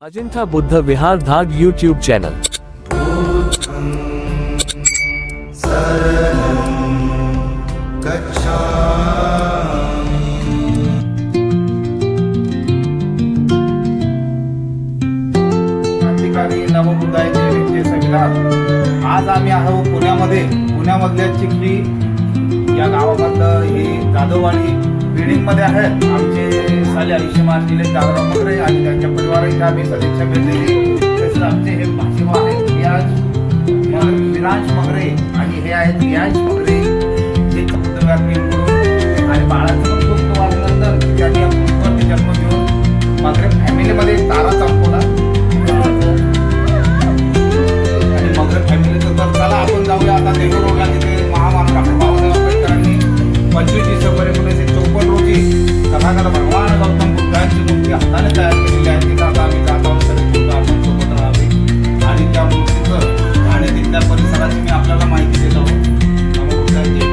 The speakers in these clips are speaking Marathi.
अजिंठा बुद्ध विहार धाग यूट्यूब चॅनल. क्रांतिकारी नवबुद्धांचे विद्ये संविधान. आज आम्ही आहोत पुण्यामधल्या चिखली या गावामधलं हे जाधववाडी बिल्डिंग मध्ये आहेत. आमचे साले आयुष्यमान निलेश दादराव मगरे आणि त्यांच्या परिवाराची आम्ही सदिच्छा भेट दिली. तसेच आमचे हे भाषिमा आहेत विराज मगरे आणि हे आहेत रियाज मगरे. हे बुद्धव्यापी आणि बाळाचं पण खूप वाढल्यानंतर त्यांनी या पृथ्वीवरती जन्म घेऊन मगरे फॅमिलीमध्ये एक तारा चमकवला. आणि मगरे फॅमिलीचं तर चला आपण जाऊया आता देहू रोडला, तिथे महामानव डॉक्टर बाबासाहेब आंबेडकरांनी 25 डिसेंबर 1954 रोजी तथागत भगवान गौतम बुद्धांची मूर्ती हाताने तयार केलेली आहे. तिथं आता आम्ही जात आहोत. सगळे आपण सोबत राहावे आणि त्या मूर्तीचं आणि तिथल्या परिसराची मी आपल्याला माहिती देत आहोत. नमोबुद्धांची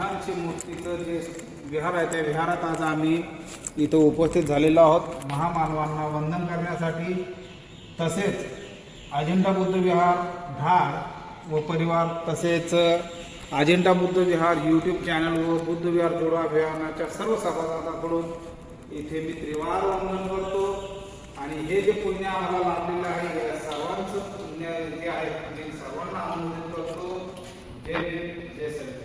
छानशी मूर्तीचं जे विहार आहे त्या विहारात आज आम्ही इथं उपस्थित झालेलो आहोत महामानवांना वंदन करण्यासाठी. तसेच अजिंठा बुद्ध विहार धाड व परिवार तसेच अजिंठा बुद्ध विहार यूट्यूब चॅनल व बुद्ध विहार जोडो अभियानाच्या सर्व सभासदांकडून इथे मी त्रिवार वंदन करतो. आणि हे जे पुण्य आम्हाला लाभलेलं आहे या सर्वांचं पुण्य जे आहे ते सर्वांना आनंदित करतो. जय भीम जय श्रीराम.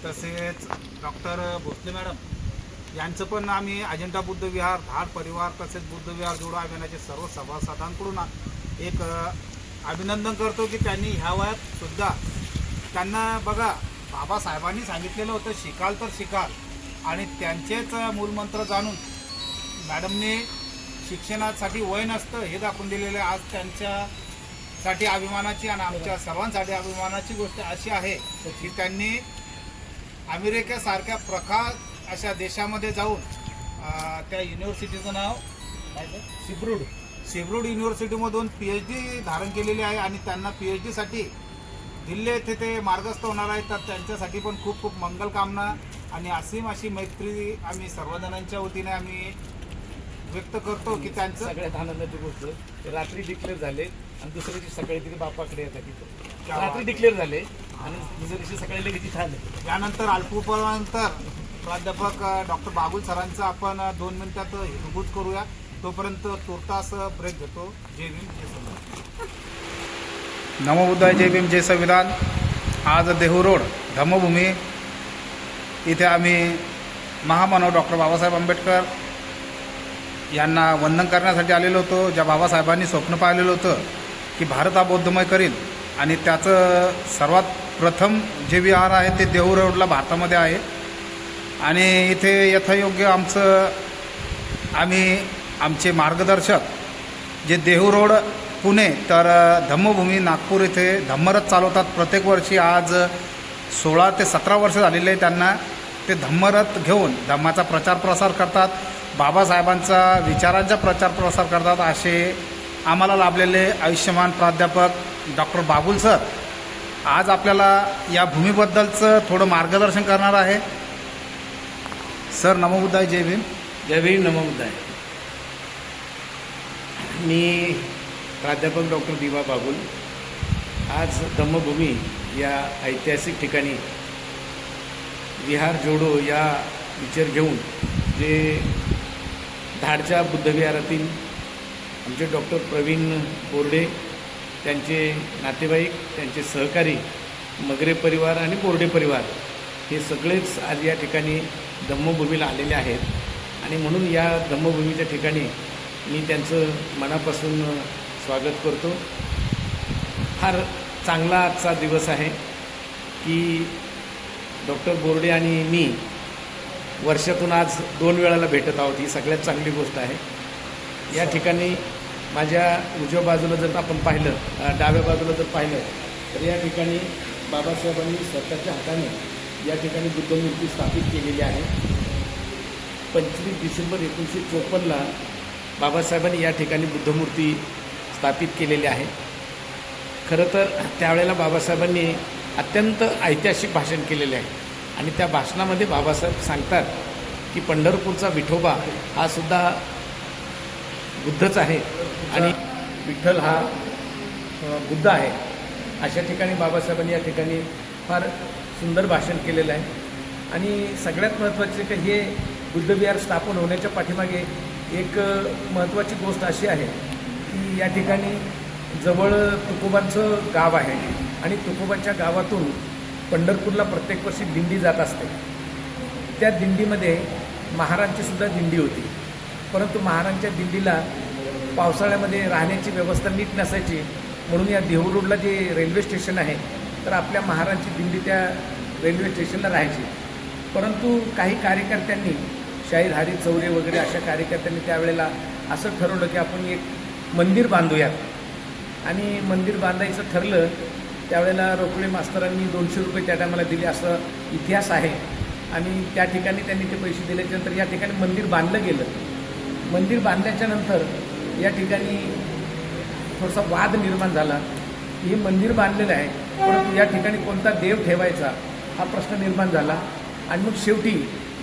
तसेच डॉक्टर भोसले मॅडम यांचं पण आम्ही अजिंठा बुद्ध विहार धाड परिवार तसेच बुद्ध विहार जोडो अभियानाचे सर्व सभासदांकडून एक अभिनंदन करतो की त्यांनी ह्या वयात सुद्धा त्यांना बघा बाबासाहेबांनी सांगितलेलं होतं शिकाल तर शिकाल आणि त्यांचेच मूलमंत्र जाणून मॅडमने शिक्षणासाठी वय नसतं हे दाखवून दिलेलं आहे. आज त्यांच्यासाठी अभिमानाची आणि आमच्या सर्वांसाठी अभिमानाची गोष्ट अशी आहे की त्यांनी अमेरिकेसारख्या प्रखर अशा देशामध्ये जाऊन त्या युनिव्हर्सिटीचं नाव शिब्रूड युनिव्हर्सिटीमधून PhD धारण केलेली आहे आणि त्यांना PhDसाठी दिल्ली येथे ते मार्गस्थ होणार आहेत. तर त्यांच्यासाठी पण खूप खूप मंगलकामना आणि असीम अशी मैत्री आम्ही सर्वजणांच्या वतीने आम्ही व्यक्त करतो की त्यांचं सगळ्यात आनंदाची गोष्ट रात्री डिक्लेअर झाले आणि दुसऱ्या दिवशी सकाळी तिथे बापाकडे येतात तिथं रात्री डिक्लेअर झाले आणि दुसऱ्या दिवशी सकाळी लगेच तिथे आले. यानंतर अल्पोपनंतर प्राध्यापक डॉक्टर बागुल सरांचं आपण 2 मिनिटात हिरगूज करूया. तोपर्यंत तुर्तास ब्रेक घेतो. जय भीम जय संविधान. नमो बुद्धाय, जय भीम जय संविधान. आज देहू रोड धम्मभूमी इथे आम्ही महामानव डॉक्टर बाबासाहेब आंबेडकर यांना वंदन करण्यासाठी आलेलो होतो. ज्या बाबासाहेबांनी स्वप्न पाहिलेलं होतं की भारत हा बौद्धमय करील, आणि त्याचं सर्वात प्रथम जे विहार आहे ते देहू रोडला भारतामध्ये आहे. आणि इथे यथायोग्य आमचे मार्गदर्शक जे देहू रोड पुणे तर धम्मभूमी नागपूर इथे धम्मरथ चालवतात प्रत्येक वर्षी. आज 16 ते 17 वर्ष झालेले आहे त्यांना. ते धम्मरथ घेऊन धम्माचा प्रचार प्रसार करतात, बाबासाहेबांचा विचारांचा प्रचार प्रसार करतात. असे आम्हाला लाभलेले आयुष्यमान प्राध्यापक डॉक्टर बाबुल सर आज आपल्याला या भूमीबद्दलचं थोडं मार्गदर्शन करणार आहे. सर नमो बुद्धाय, जय भीम. जय भीम नमो बुद्धाय. मी प्राध्यापक डॉक्टर दिवा बाबुल आज धम्मभूमी या ऐतिहासिक ठिकाणी विहार जोडो या विचार घेऊन जे धाडच्या बुद्धविहारातील आमचे डॉक्टर प्रवीण बोर्डे, त्यांचे नातेवाईक, त्यांचे सहकारी मगरे परिवार आणि बोर्डे परिवार हे सगळेच आज या ठिकाणी धम्मभूमीला आलेले आहेत. आणि म्हणून या धम्मभूमीच्या ठिकाणी मी त्यांचं मनापासून स्वागत करतो. फार चांगला आजचा दिवस आहे की डॉक्टर बोर्डे आणि मी वर्षातून आज 2 वेळाला भेटत आहोत. ही सगळ्यात चांगली गोष्ट आहे. या ठिकाणी माझ्या उजव्या बाजूला जर आपण पाहिलं, डाव्या बाजूला जर पाहिलं तर या ठिकाणी बाबासाहेबांनी स्वतःच्या हाताने या ठिकाणी बुद्धमूर्ती स्थापित केलेली आहे. 25 डिसेंबर 1954ला बाबासाहेबांनी या ठिकाणी बुद्धमूर्ती स्थापित केलेली आहे. खरं तर त्यावेळेला बाबासाहेबांनी अत्यंत ऐतिहासिक भाषण केलेले आहे. आणि त्या भाषणामध्ये बाबासाहेब सांगतात की पंढरपूरचा विठोबा हा सुद्धा बुद्धच आहे आणि विठ्ठल हा बुद्ध आहे. अशा ठिकाणी बाबासाहेबांनी या ठिकाणी फार सुंदर भाषण केलेलं आहे. आणि सगळ्यात महत्त्वाचे की हे बुद्धविहार स्थापन होण्याच्या पाठीमागे एक महत्त्वाची गोष्ट अशी आहे की या ठिकाणी जवळ तुकोबांचं गाव आहे आणि तुकोबाच्या गावातून पंढरपूरला प्रत्येक वर्षी दिंडी जात असते. त्या दिंडीमध्ये महाराजांची सुद्धा दिंडी होती. परंतु महाराजांच्या दिंडीला पावसाळ्यामध्ये राहण्याची व्यवस्था नीट नसायची. म्हणून या देहू रोडला जे रेल्वे स्टेशन आहे तर आपल्या महाराजांची दिंडी त्या रेल्वे स्टेशनला राहायची. परंतु काही कार्यकर्त्यांनी, शाहीर हरी चौरे वगैरे अशा कार्यकर्त्यांनी त्यावेळेला असं ठरवलं की आपण एक मंदिर बांधूयात. आणि मंदिर बांधायचं ठरलं त्यावेळेला रोकडे मास्तरांनी 200 रुपये त्या टायमाला दिले असं इतिहास आहे. आणि त्या ठिकाणी त्यांनी ते पैसे दिल्याच्यानंतर या ठिकाणी मंदिर बांधलं गेलं. मंदिर बांधल्याच्यानंतर या ठिकाणी थोडासा वाद निर्माण झाला की हे मंदिर बांधलेलं आहे परंतु या ठिकाणी कोणता देव ठेवायचा हा प्रश्न निर्माण झाला. आणि मग शेवटी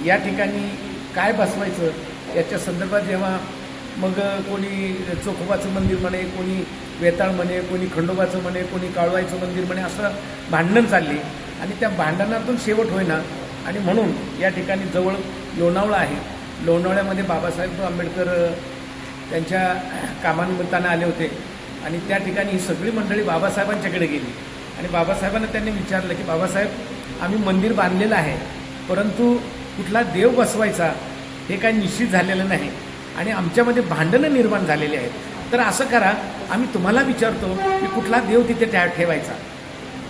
या ठिकाणी काय बसवायचं याच्या संदर्भात जेव्हा मग कोणी चोखोबाचं मंदिर म्हणे, कोणी वेताळ म्हणे, कोणी खंडोबाचं म्हणे, कोणी काळवाईचं मंदिर म्हणे, असं भांडण चालली. आणि त्या भांडणातून शेवट होईना. आणि म्हणून या ठिकाणी जवळ लोणावळा आहे. लोणावळ्यामध्ये बाबासाहेब आंबेडकर त्यांच्या कामानिमित्तानं आले होते. आणि त्या ठिकाणी ही सगळी मंडळी बाबासाहेबांच्याकडे गेली. आणि बाबासाहेबांना त्यांनी विचारलं की बाबासाहेब आम्ही मंदिर बांधलेलं आहे परंतु कुठला देव बसवायचा हे काही निश्चित झालेलं नाही आणि आमच्यामध्ये भांडणं निर्माण झालेली आहेत. तर असं करा, आम्ही तुम्हाला विचारतो की कुठला देव तिथे ठेवायचा.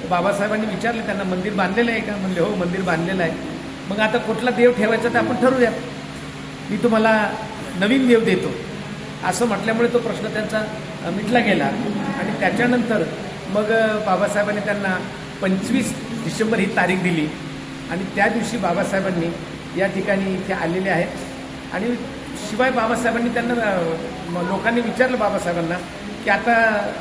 बाबासाहेबांनी विचारलं त्यांना, मंदिर बांधलेलं आहे का? म्हणले हो मंदिर बांधलेलं आहे. मग आता कुठला देव ठेवायचा तर आपण ठरवूया, मी तुम्हाला नवीन देव देतो असं म्हटल्यामुळे तो प्रश्न त्यांचा मिटला गेला. आणि त्याच्यानंतर मग बाबासाहेबांनी त्यांना 25 डिसेंबर ही तारीख दिली. आणि त्या दिवशी बाबासाहेबांनी या ठिकाणी इथे आलेले आहेत. आणि शिवाय बाबासाहेबांनी त्यांना लोकांनी विचारलं बाबासाहेबांना की आता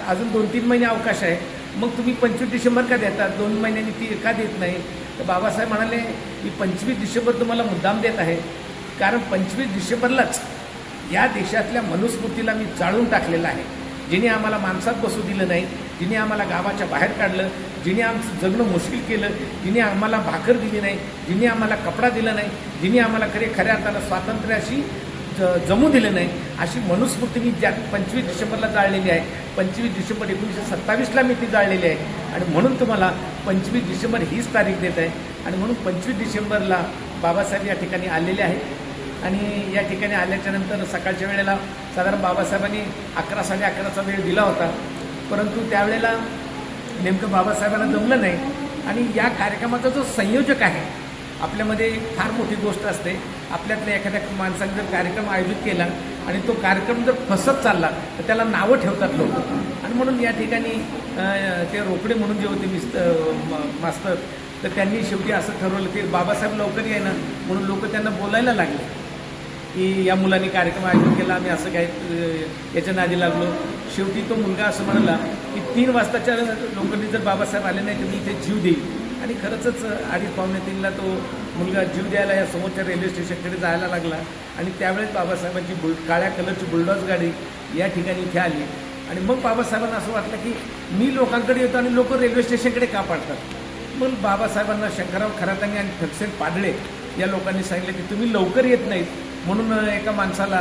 अजून 2-3 महिने अवकाश आहे, मग तुम्ही 25 डिसेंबर का देता, 2 महिन्यांनी ती का देत नाही? तर बाबासाहेब म्हणाले मी 25 डिसेंबर तुम्हाला मुद्दाम देत आहे कारण 25 डिसेंबरलाच या देशातल्या मनुस्मृतीला मी जाळून टाकलेलं आहे. जिने आम्हाला माणसात बसू दिलं नाही, जिने आम्हाला गावाच्या बाहेर काढलं, जिने आमचं जगणं मुश्किल केलं, जिने आम्हाला भाकर दिली नाही, जिने आम्हाला कपडा दिला नाही, जिने आम्हाला खऱ्या अर्थानं स्वातंत्र्याशी जमू दिलं नाही अशी मनुस्मृती मी ज्या 25 डिसेंबरला जाळलेली आहे. 25 डिसेंबर 1927ला मी ती जाळलेली आहे आणि म्हणून तुम्हाला 25 डिसेंबर हीच तारीख देत आहे. आणि म्हणून 25 डिसेंबरला बाबासाहेब या ठिकाणी आलेले आहेत आणि या ठिकाणी आल्याच्यानंतर सकाळच्या वेळेला साधारण बाबासाहेबांनी 11 11:30चा वेळ दिला होता, परंतु त्यावेळेला नेमकं बाबासाहेबांना जमलं नाही. आणि या कार्यक्रमाचा जो संयोजक आहे, आपल्यामध्ये फार मोठी गोष्ट असते, आपल्यातल्या एखाद्या माणसाने जर कार्यक्रम आयोजित केला आणि तो कार्यक्रम जर फसत चालला तर त्याला नावं ठेवतात लोक. आणि म्हणून या ठिकाणी ते रोकडे म्हणून जे होते मास्तर, तर त्यांनी शेवटी असं ठरवलं की बाबासाहेब लवकर येईना म्हणून लोक त्यांना बोलायला लागले की या मुलांनी कार्यक्रम आयोजित केला, आम्ही असं काय याच्या नादी लागलो. शेवटी तो मुलगा असं म्हणाला की 3 वाजताच्या लोकांनी जर बाबासाहेब आले नाही तर मी इथे जीव देईल. आणि खरंच 2:30-3ला तो मुलगा जीव द्यायला या समोरच्या रेल्वे स्टेशनकडे जायला लागला. आणि त्यावेळेस बाबासाहेबांची काळ्या कलरची बुलडॉज गाडी या ठिकाणी इथे आली. आणि मग बाबासाहेबांना असं वाटलं की मी लोकांकडे येतो आणि लोक रेल्वे स्टेशनकडे का पाडतात. मग बाबासाहेबांना शंकरराव खरातांनी आणि ठकसेन पाडळे या लोकांनी सांगितलं की तुम्ही लवकर येत नाहीत म्हणून एका माणसाला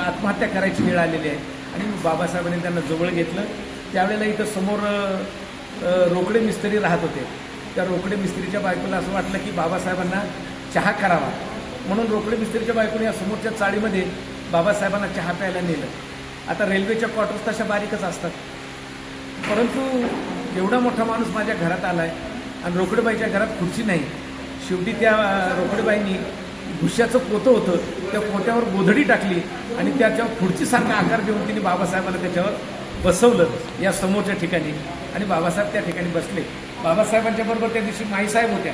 आत्महत्या करायची वेळ आलेली आहे. आणि बाबासाहेबांनी त्यांना जवळ घेतलं. त्यावेळेला इथं समोर रोकडे मिस्त्री राहत होते. त्या रोकडे मिस्त्रीच्या बायकोला असं वाटलं की बाबासाहेबांना चहा करावा म्हणून रोकडे मिस्त्रीच्या बायकोने या समोरच्या चाळीमध्ये बाबासाहेबांना चहा प्यायला नेलं. आता रेल्वेच्या क्वार्टर्स तशा बारीकच असतात, परंतु एवढा मोठा माणूस माझ्या घरात आला आहे आणि रोकडेबाईच्या घरात खुर्ची नाही. शेवटी त्या रोकडेबाईंनी भुश्याचं पोतं होतं, त्या पोत्यावर गोधडी टाकली आणि त्याच्यावर खुर्चीसारखा आकार देऊन तिने बाबासाहेबांना त्याच्यावर बसवलं या समोरच्या ठिकाणी. आणि बाबासाहेब त्या ठिकाणी बसले. बाबासाहेबांच्या बरोबर त्या दिवशी माईसाहेब होत्या.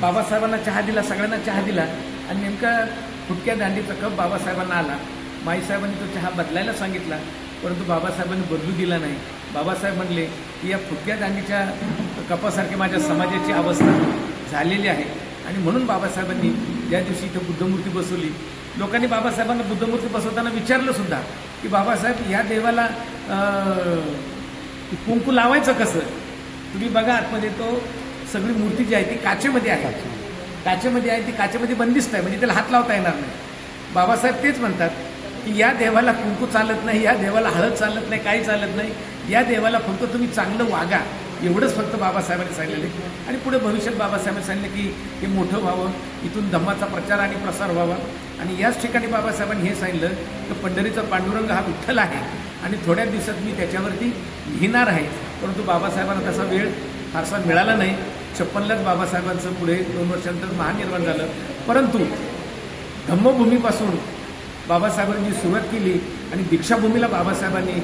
बाबासाहेबांना चहा दिला, सगळ्यांना चहा दिला आणि नेमका फुटक्या दांडीचा कप बाबासाहेबांना आला. माईसाहेबांनी तो चहा बदलायला सांगितला, परंतु बाबासाहेबांनी बदलू दिला नाही. बाबासाहेब म्हणले की या फुटक्या दांडीच्या कपासारखी माझ्या समाजाची अवस्था झालेली आहे. आणि म्हणून बाबासाहेबांनी ज्या दिवशी इथं बुद्धमूर्ती बसवली, लोकांनी बाबासाहेबांना बुद्धमूर्ती बसवताना विचारलं सुद्धा की बाबासाहेब या देवाला कुंकू लावायचं कसं. तुम्ही बघा आतमध्ये तो सगळी मूर्ती जी आहे ती काचेमध्ये आहे, काचेमध्ये आहे, ती काचेमध्ये बंदिस्त आहे, म्हणजे त्याला हात लावता येणार नाही. बाबासाहेब तेच म्हणतात की या देवाला कुंकू चालत नाही, या देवाला हळद चालत नाही, काही चालत नाही, या देवाला फक्त तुम्ही चांगलं वागा, एवढंच फक्त बाबासाहेबांनी सांगितलेलं आहे. आणि पुढे भविष्यात बाबासाहेबांनी सांगितलं की हे मोठं व्हावं, इथून धम्माचा प्रचार आणि प्रसार व्हावा. आणि याच ठिकाणी बाबासाहेबांनी हे सांगितलं की पंढरीचा पांडुरंग हा विठ्ठल आहे आणि थोड्या दिवसात मी त्याच्यावरती लिहिणार आहे. परंतु बाबासाहेबांना तसा वेळ फारसा मिळाला नाही. 56लाच बाबासाहेबांचं पुढे 2 वर्षांतर महानिर्वाण झालं. परंतु धम्मभूमीपासून बाबासाहेबांनी सुरुवात केली आणि दीक्षाभूमीला बाबासाहेबांनी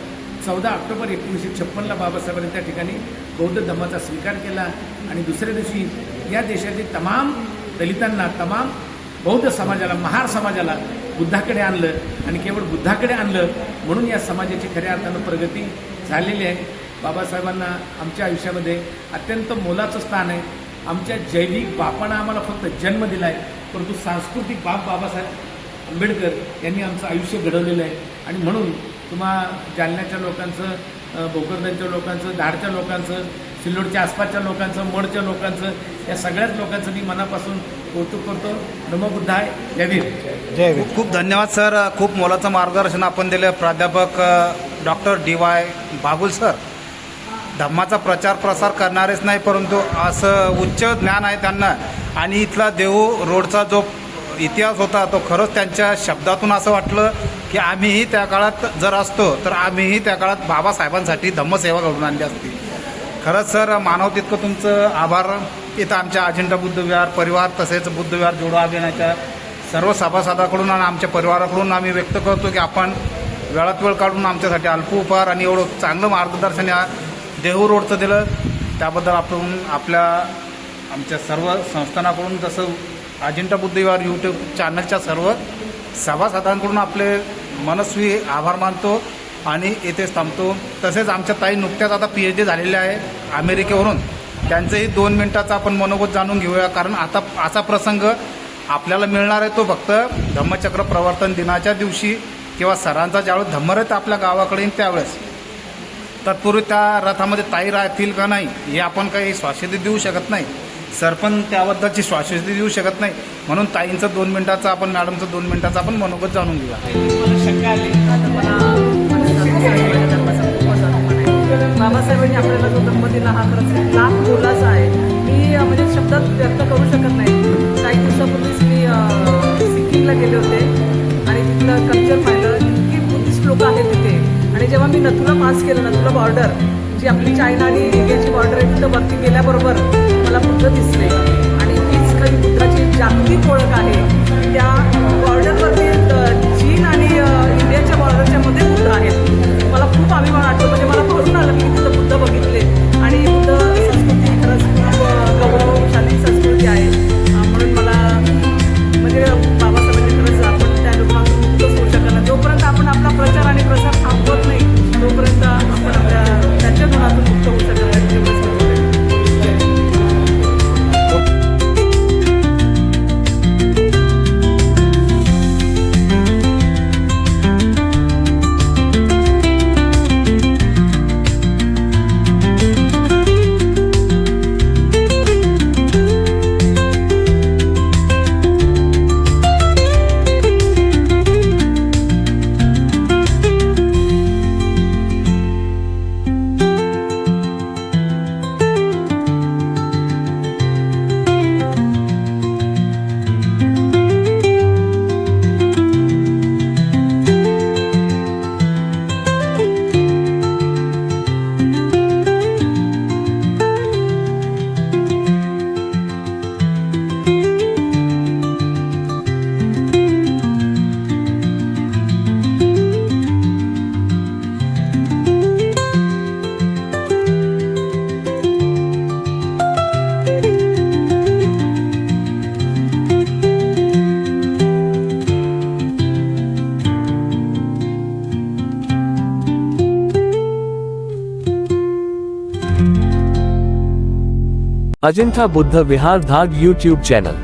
14 ऑक्टोबर 1956ला बाबासाहेबांनी त्या ठिकाणी बौद्ध धम्माचा स्वीकार केला. आणि दुसऱ्या दिवशी या देशातील तमाम दलितांना, तमाम बौद्ध समाजाला, महार समाजाला बुद्धाकडे आणलं आणि केवळ बुद्धाकडे आणलं म्हणून या समाजाची खऱ्या अर्थानं प्रगती झालेली आहे. बाबासाहेबांना आमच्या आयुष्यामध्ये अत्यंत मोलाचं स्थान आहे. आमच्या जैविक बापानं आम्हाला फक्त जन्म दिला आहे, परंतु सांस्कृतिक बाप बाबासाहेब आंबेडकर यांनी आमचं आयुष्य घडवलेलं आहे. आणि म्हणून तुम्हा जालन्याच्या लोकांचं, भोकरदनच्या लोकांचं, धारच्या लोकांचं, सिल्लोडच्या आसपासच्या लोकांचं, मडच्या लोकांचं, या सगळ्याच लोकांचं मी मनापासून कौतुक करतो. नमो बुद्धाय, जय भीम. जय भीम. खूप खूप धन्यवाद सर. खूप मोलाचं मार्गदर्शन आपण दिलं. प्राध्यापक डॉक्टर DY बागुल सर धम्माचा प्रचार प्रसार करणारेच नाही, परंतु असं उच्च ज्ञान आहे त्यांना. आणि इथला देहू रोडचा जो इतिहास होता तो खरंच त्यांच्या शब्दातून असं वाटलं की आम्हीही त्या काळात जर असतो तर आम्हीही त्या काळात बाबासाहेबांसाठी धम्मसेवा घडून आणली असती. खरंच सर, मानव तितकं तुमचं आभार. इथं आमच्या अजिंठा बुद्धविहार परिवार तसेच बुद्धविहार जोडो अभियानाच्या सर्व सभासदाकडून आणि आमच्या परिवाराकडून आम्ही व्यक्त करतो की आपण वेळात वेळ काढून आमच्यासाठी अल्प उपहार आणि एवढं चांगलं मार्गदर्शन या देहू रोडचं दिलं. त्याबद्दल आपण आमच्या सर्व संस्थानाकडून, जसं अजिंठा बुद्धविहार यूट्यूब चॅनलच्या सर्व सभासदांकडून आपले मनस्वी आभार मानतो आणि येथेच थांबतो. तसेच आमच्या ताई नुकत्याच आता PhD झालेल्या आहे अमेरिकेवरून. त्यांचंही 2 मिनिटाचा आपण मनोगत जाणून घेऊया, कारण आता असा प्रसंग आपल्याला मिळणार आहे तो फक्त धम्मचक्र प्रवर्तन दिनाच्या दिवशी किंवा सरांचा ज्यावेळेस धम्मरथ आपल्या गावाकडे येईल त्यावेळेस. तत्पूर्वी त्या रथामध्ये ताई राहतील का नाही हे आपण काही स्वाक्षरी देऊ शकत नाही. सर पण त्याबद्दलची स्वाक्षरी देऊ शकत नाही, म्हणून ताईंचं 2 मिनिटाचं आपण मॅडमचं 2 मिनिटाचं आपण मनोगत जाणून घेऊया. मला शंका आली. आता मला माझ्या धर्माचा खूपच अभिमान आहे. बाबासाहेबांनी आपल्याला जो धर्म दिला हा खरंच लाख मोलाचा आहे. मी म्हणजे शब्दात व्यक्त करू शकत नाही. काही दिवसापूर्वीच मी सिक्कीमला गेले होते आणि तिथलं कल्चर पाहिलं. इतकी बुद्धिस्ट लोक आहेत तिथे. आणि जेव्हा मी नथुला पास केलं, नथुला बॉर्डर जी आपली चायना आणि इंडियाची बॉर्डर आहे, तिथं वरती गेल्याबरोबर मला बुद्ध दिसले. आणि हीच खरी बुद्धाची जागतिक ओळख आहे. त्या बॉर्डरवरती चीन आणि इंडियाच्या बॉर्डरच्या मध्ये बुद्ध आहेत. मला खूप अभिमान वाटतो. म्हणजे मला भरून आलं की तिथं बुद्ध बघितले. आणि बुद्ध संस्कृती खरंच खूप गौरवशाली संस्कृती आहे. म्हणून मला म्हणजे बाबासाहेबांनी खरंच आपण त्या लोकांपासून मुक्तच होऊ शकत नाही. जोपर्यंत आपण आपला प्रचार आणि प्रसार थांबवत नाही तोपर्यंत आपण आपल्या त्यांच्या गुणातून मुक्त होऊ शकत नाही. एवढंच सांगू शकतो. अजिंठा बुद्ध विहार धाग YouTube चॅनल.